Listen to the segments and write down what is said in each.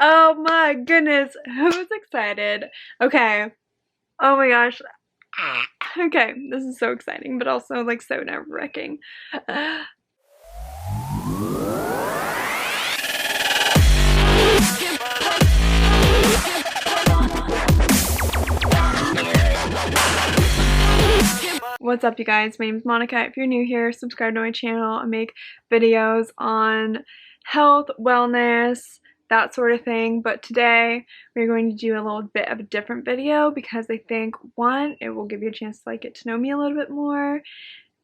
Oh my goodness, who's excited? Okay. Oh my gosh. Okay, this is so exciting, but also like so nerve-wracking. What's up, you guys? My name is Monica. If you're new here, subscribe to my channel. I make videos on health, wellness, that sort of thing. But today we're going to do a little bit of a different video because I think, one, it will give you a chance to like get to know me a little bit more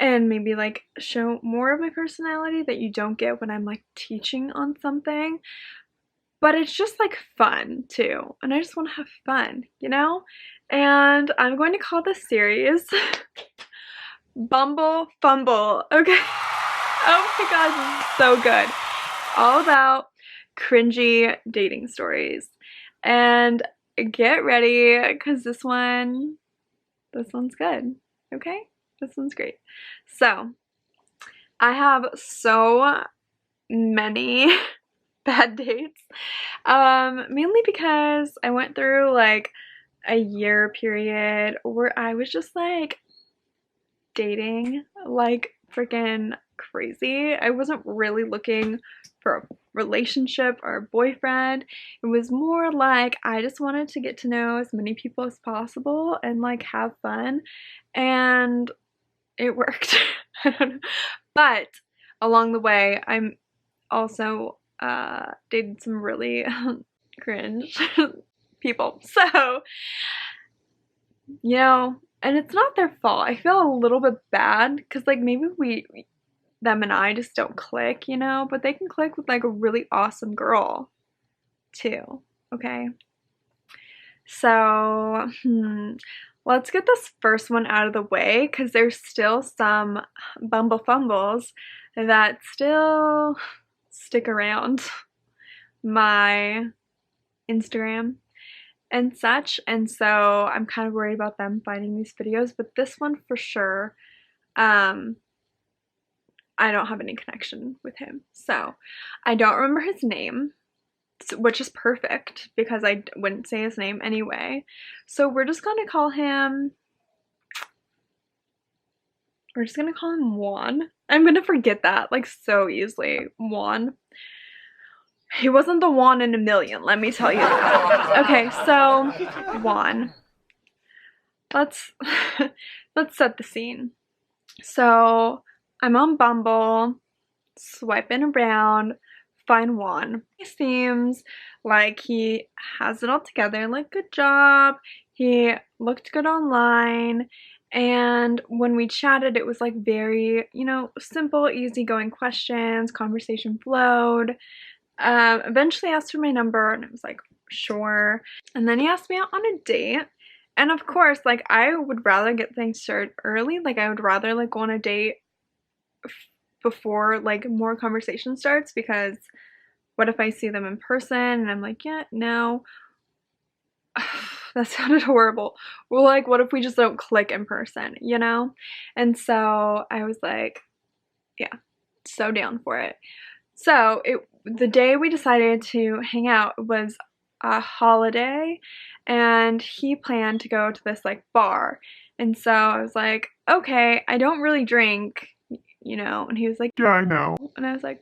and maybe like show more of my personality that you don't get when I'm like teaching on something. But it's just like fun too, and I just want to have fun, you know? And I'm going to call this series Bumble Fumble. Okay. Oh my god, this is so good. All about cringy dating stories. And get ready, because this one's good. Okay? This one's great. So, I have so many bad dates. Mainly because I went through like a year period where I was just like dating like freaking crazy. I wasn't really looking for a relationship or a boyfriend. It was more like I just wanted to get to know as many people as possible and like have fun, and it worked. I don't know. But along the way, I'm also dated some really cringe people. So, you know, and it's not their fault. I feel a little bit bad because like maybe them and I just don't click, you know, but they can click with like a really awesome girl too. Okay. So, let's get this first one out of the way because there's still some Bumble Fumbles that still stick around my Instagram and such, and so I'm kind of worried about them finding these videos, but this one for sure, I don't have any connection with him, so I don't remember his name, which is perfect because I wouldn't say his name anyway, so we're just gonna call him Juan. I'm gonna forget that like so easily. Juan. He wasn't the one in a million, let me tell you that. Okay, so Juan. Let's set the scene. So I'm on Bumble, swiping around, find Juan. He seems like he has it all together, like good job. He looked good online, and when we chatted it was like very, you know, simple, easygoing questions, conversation flowed. Eventually asked for my number and I was like, sure. And then he asked me out on a date. And of course, like I would rather get things started early. Like I would rather like go on a date before like more conversation starts, because what if I see them in person and I'm like, yeah, no. That sounded horrible. Well, like what if we just don't click in person, you know? And so I was like, yeah, so down for it. So the day we decided to hang out was a holiday, and he planned to go to this like bar, and so I was like, okay, I don't really drink, you know, and he was like, yeah, I know, and I was like,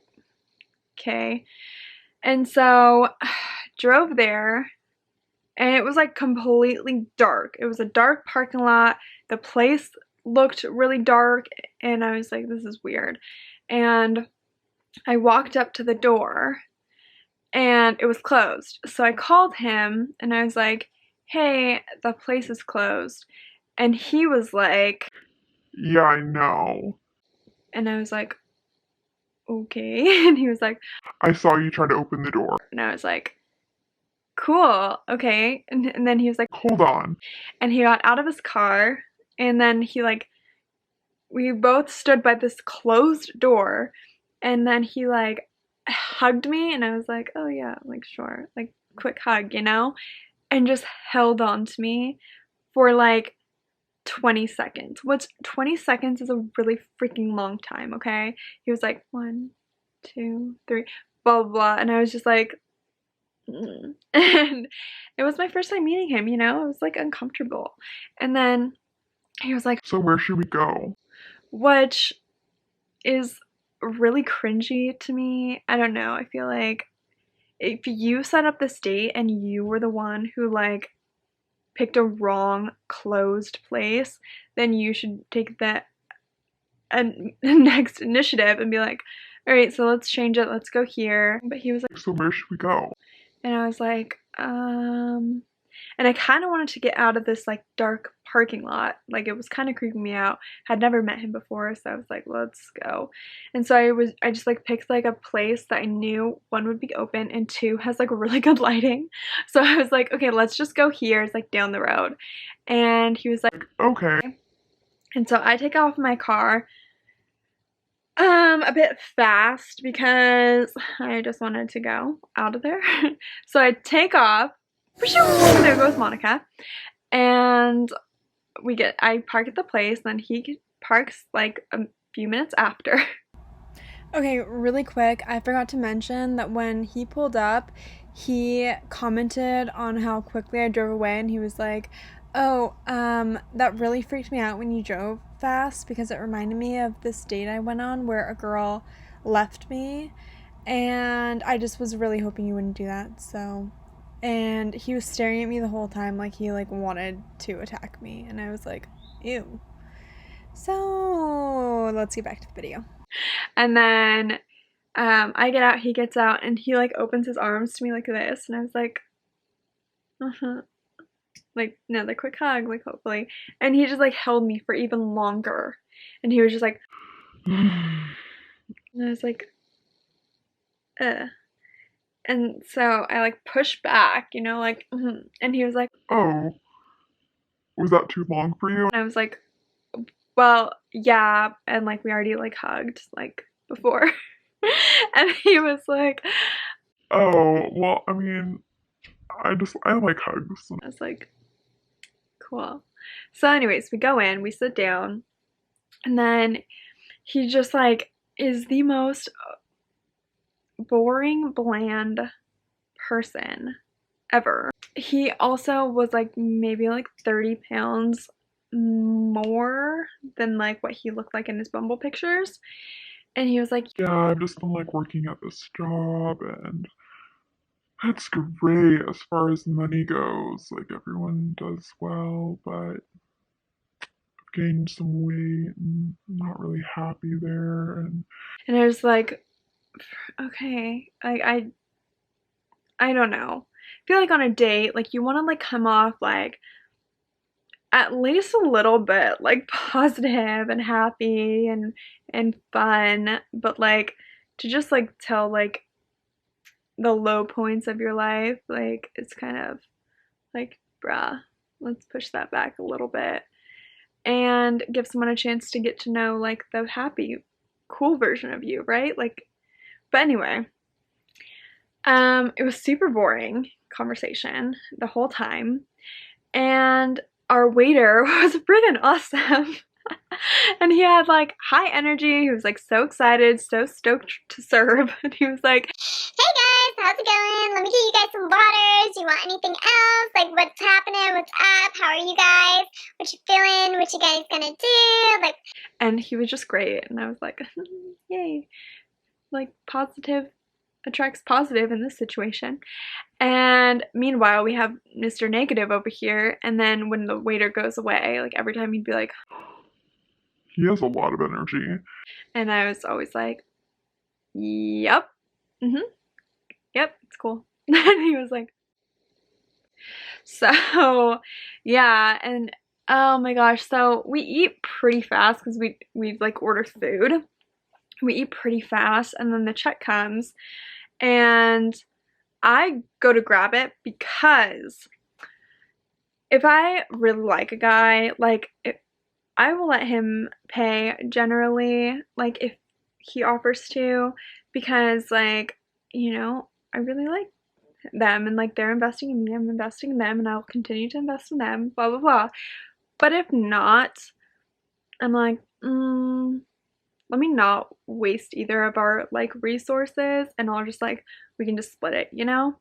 okay, and so drove there, and it was like completely dark. It was a dark parking lot. The place looked really dark, and I was like, this is weird, and I walked up to the door and it was closed. So I called him and I was like, hey, the place is closed. And he was like, yeah, I know. And I was like, okay. And he was like, I saw you try to open the door. And I was like, cool, okay. And then he was like, hold on. And he got out of his car, and then he like, we both stood by this closed door. And then he like hugged me, and I was like, oh yeah, like sure, like quick hug, you know, and just held on to me for like 20 seconds, which 20 seconds is a really freaking long time, okay? He was like 1, 2, 3, blah blah blah, and I was just like, And it was my first time meeting him, you know? It was like uncomfortable. And then he was like, so where should we go? which is really cringy to me. I don't know. I feel like if you set up this date and you were the one who like picked a wrong closed place, then you should take that next initiative and be like, all right, so let's change it. Let's go here. But he was like, So where should we go? and I was like, and I kind of wanted to get out of this like dark parking lot. Like it was kind of creeping me out. Had never met him before, so I was like, let's go. And so I just like picked like a place that I knew one would be open and two has like really good lighting. So I was like, okay, let's just go here. It's like down the road. And he was like, Okay. and so I take off my car a bit fast because I just wanted to go out of there. So I take off. There goes Monica. And I park at the place, then he parks like a few minutes after. Okay, really quick, I forgot to mention that when he pulled up, he commented on how quickly I drove away, and he was like, oh, that really freaked me out when you drove fast because it reminded me of this date I went on where a girl left me, and I just was really hoping you wouldn't do that, so. And he was staring at me the whole time like he like wanted to attack me, and I was like, ew. So let's get back to the video. And then I get out, he gets out, and he like opens his arms to me like this, and I was like, like another quick hug, like hopefully. And he just like held me for even longer, and he was just like, and I was like, and so I like pushed back, you know, like, and he was like, oh, was that too long for you? and I was like, well, yeah, and like we already like hugged like before. And he was like, oh, well, I mean, I like hugs. I was like, cool. So anyways, we go in, we sit down, and then he just like is the most boring, bland person ever. He also was like maybe like 30 pounds more than like what he looked like in his Bumble pictures. And he was like, yeah, I've just been like working at this job and it's great as far as money goes. Like everyone does well, but I've gained some weight and I'm not really happy there. And I was like, okay, I don't know. I feel like on a date, like you want to like come off like at least a little bit like positive and happy and fun, but like to just like tell like the low points of your life, like it's kind of like, bruh, let's push that back a little bit and give someone a chance to get to know like the happy, cool version of you, right? Like, but anyway, it was super boring conversation the whole time, and our waiter was friggin' awesome. And he had like high energy. He was like so excited, so stoked to serve. And he was like, hey guys, how's it going? Let me get you guys some waters. Do you want anything else? Like what's happening? What's up? How are you guys? What you feeling? What you guys gonna do? Like, and he was just great. And I was like, yay. Like positive attracts positive in this situation. And meanwhile, we have Mr. Negative over here. And then when the waiter goes away, like every time he'd be like, he has a lot of energy. And I was always like, yep. Yep, it's cool. And he was like, so yeah, and oh my gosh, so we eat pretty fast because we like order food. We eat pretty fast, and then the check comes, and I go to grab it because if I really like a guy, like I will let him pay generally, like if he offers to, because like, you know, I really like them and like they're investing in me, I'm investing in them, and I'll continue to invest in them, blah blah blah. But if not, I'm like, let me not waste either of our like resources, and I'll just like, we can just split it, you know?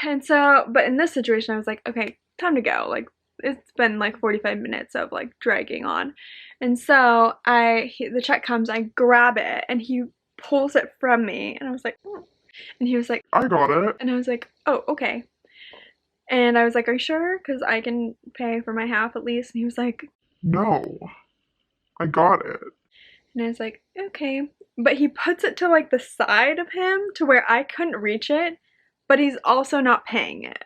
And so, but in this situation, I was like, okay, time to go. Like, it's been like 45 minutes of like dragging on. And so the check comes, I grab it, and he pulls it from me. And I was like, oh. And he was like, I got it. and I was like, oh, okay. And I was like, are you sure? Because I can pay for my half at least. And he was like, No, I got it. and I was like, okay. But he puts it to like the side of him to where I couldn't reach it, but he's also not paying it.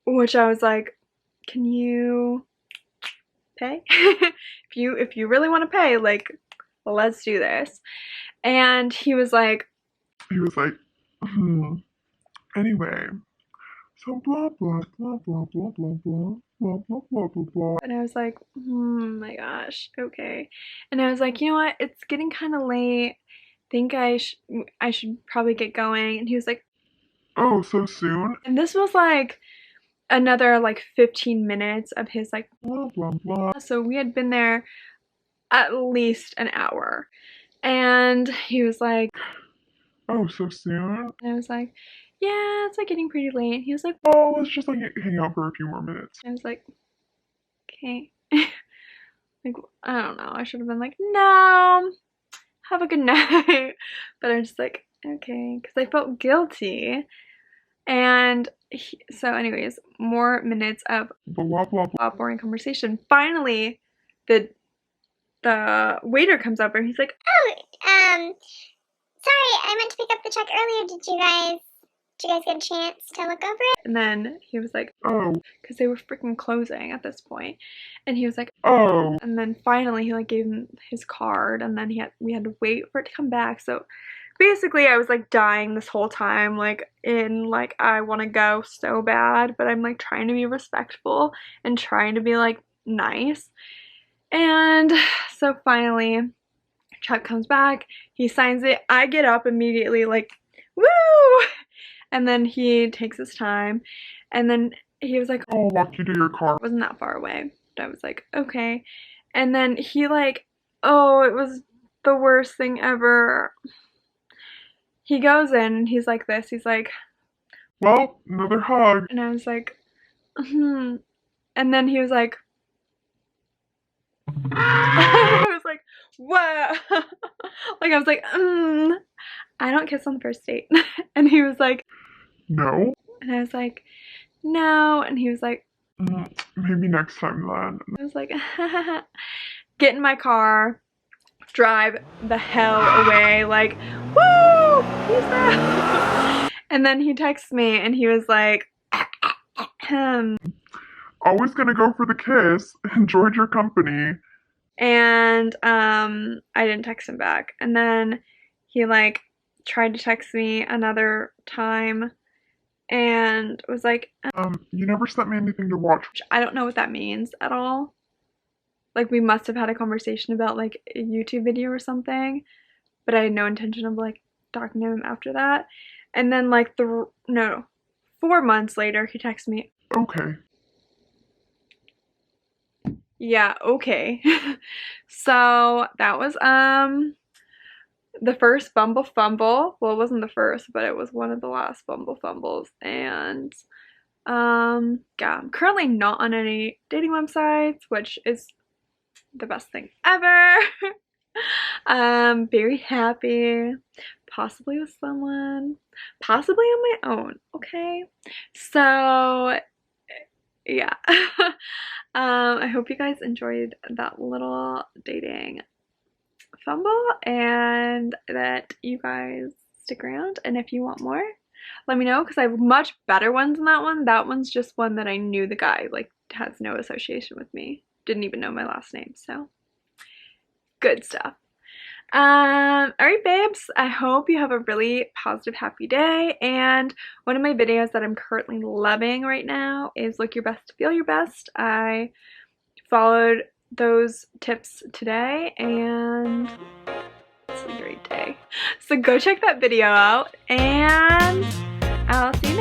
Which I was like, can you pay? if you really want to pay, like, let's do this. And he was like, Anyway, so blah blah blah blah blah blah blah blah blah blah blah blah. and I was like, my gosh, okay. And I was like, you know what? It's getting kind of late. Think I should probably get going. And he was like, Oh, so soon? and this was like another like 15 minutes of his like Blah blah blah. so we had been there at least an hour. And he was like, Oh, so soon? and I was like, yeah, it's like getting pretty late. He was like, Oh, let's just like hang out for a few more minutes. I was like, okay. Like, I don't know. I should have been like, no, have a good night. But I was just like, okay, because I felt guilty. And so, anyways, more minutes of Blah blah blah. boring conversation. Finally, the waiter comes over and he's like, Oh, sorry, I meant to pick up the check earlier. Did you guys get a chance to look over it? and then he was like, Oh, because they were freaking closing at this point, and he was like, oh. and then finally he like gave him his card, and then we had to wait for it to come back. So basically I was like dying this whole time, like in like I want to go so bad, but I'm like trying to be respectful and trying to be like nice. And so finally Chuck comes back, he signs it, I get up immediately like woo, and then he takes his time, and then he was like, I'll walk you to your car. it wasn't that far away, but I was like, okay. And then he like, oh, it was the worst thing ever. He goes in and he's like this, he's like, Well, another hug. and I was like, and then he was like, I was like, what? Like I was like, I don't kiss on the first date. And he was like, No. and I was like, no. And he was like, Maybe next time then. I was like, get in my car, drive the hell away, like, woo, peace out. And then he texts me and he was like, Always gonna go for the kiss. Enjoyed your company. and I didn't text him back. And then he like tried to text me another time and was like, You never sent me anything to watch. I don't know what that means at all. Like we must have had a conversation about like a YouTube video or something, but I had no intention of like talking to him after that. And then like 4 months later he texts me, Okay. yeah, okay. So that was the first Bumble Fumble. Well, it wasn't the first, but it was one of the last Bumble Fumbles. And yeah, I'm currently not on any dating websites, which is the best thing ever. Very happy, possibly with someone, possibly on my own. Okay, so yeah. I hope you guys enjoyed that little dating fumble and that you guys stick around, and if you want more, let me know, because I have much better ones than that one. That one's just one that I knew the guy like has no association with me, didn't even know my last name, so good stuff. Alright babes, I hope you have a really positive, happy day, and one of my videos that I'm currently loving right now is Look Your Best, Feel Your Best. I followed those tips today, and it's a great day. So go check that video out, and I'll see you